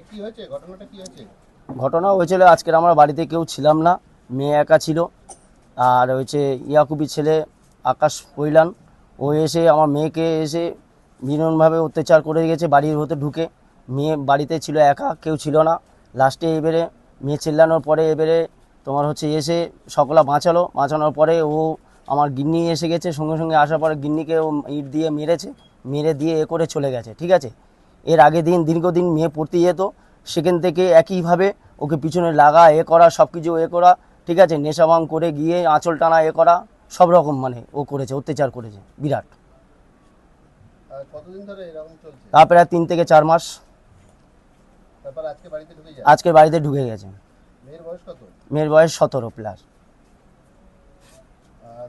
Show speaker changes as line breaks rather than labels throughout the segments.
কি হয়েছে, ঘটনাটা কি হয়েছে?
ঘটনা হয়েছিল আজকের আমরা বাড়িতে কেউ ছিলাম না, মেয়ে একা ছিল। আর হচ্ছে ইয়াকুবি ছেলে আকাশ পৈলান, ও এসে আমার মেয়েকে এসে ভীষণভাবে অত্যাচার করে গেছে বাড়ির ভেতর ঢুকে। মেয়ে বাড়িতে ছিল একা, কেউ ছিল না। লাস্টে এবারে মেয়ে চিল্লানোর পরে এবারে তোমার হচ্ছে এসে সকলা বাঁচানোর পরে ও আমার গিন্নি এসে গেছে, সঙ্গে সঙ্গে আসার পরে গিন্নিকে ও ইট দিয়ে মেরেছে, মেরে দিয়ে এ করে চলে গেছে। ঠিক আছে, এর আগে দীর্ঘদিন মেয়ে পড়তে যেত, সেখান থেকে একইভাবে ওকে পিছনে লাগা এ করা সব কিছু এ করা। ঠিক আছে, নেশা ভাঙ করে গিয়ে আঁচল টানা এ করা সব রকম মানে ও করেছে, অত্যাচার করেছে বিরাট।
কতদিন ধরে এরকম চলছে?
তা প্রায় 3 থেকে 4 মাস।
তারপর আজকে বাড়িতে ঢুকে যায়?
আজকের বাড়িতে ঢুকে গেছে।
মেয়ের বয়স কত?
মেয়ের বয়স 17+।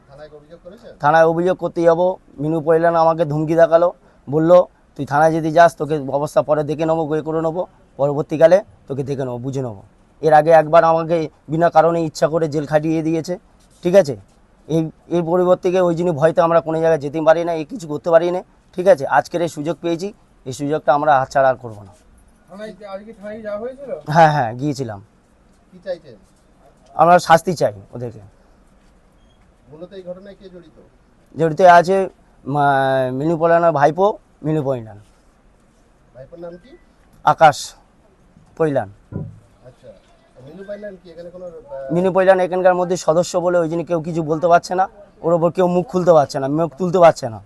থানায় অভিযোগ করেছে?
থানায় অভিযোগ করতে যাবো, মিনু পৈলান আমাকে ধমকি দেখালো, বললো তুই থানায় যদি যাস তোকে অবস্থা পরে দেখে নেবো, এ করে নেবো, পরবর্তীকালে তোকে দেখে নেবো, বুঝে নেবো। এর আগে একবার আমাকে বিনা কারণে ইচ্ছা করে জেল খাটিয়ে দিয়েছে। ঠিক আছে, এই পরিবর্তে ওই জন্য ভয়তে আমরা কোনো জায়গায় যেতে পারি না, এই কিছু করতে পারি না। ঠিক আছে, আজকের এই সুযোগ পেয়েছি, এই সুযোগটা আমরা হাতছাড়া আর করবো না।
থানায় যাওয়া হয়েছিল?
হ্যাঁ হ্যাঁ, গিয়েছিলাম।
কি চাইছেন?
আমরা শাস্তি চাই ওদেরকে।
মূলত এই ঘটনায় কে জড়িত?
জড়িত আছে মিনু পৈলানের ভাইপো মিনু পৈলান।
ভাইপোর নাম কি?
আকাশ পৈলান।
আচ্ছা, মিনু পাইলেন কি এখানে কোনো
মিনু পৈলান এখানকার মধ্যে সদস্য বলে ওই জন্য কেউ কিছু বলতে পারছে না, ওর ওপর কেউ মুখ খুলতে পারছে না, মুখ তুলতে পারছে না।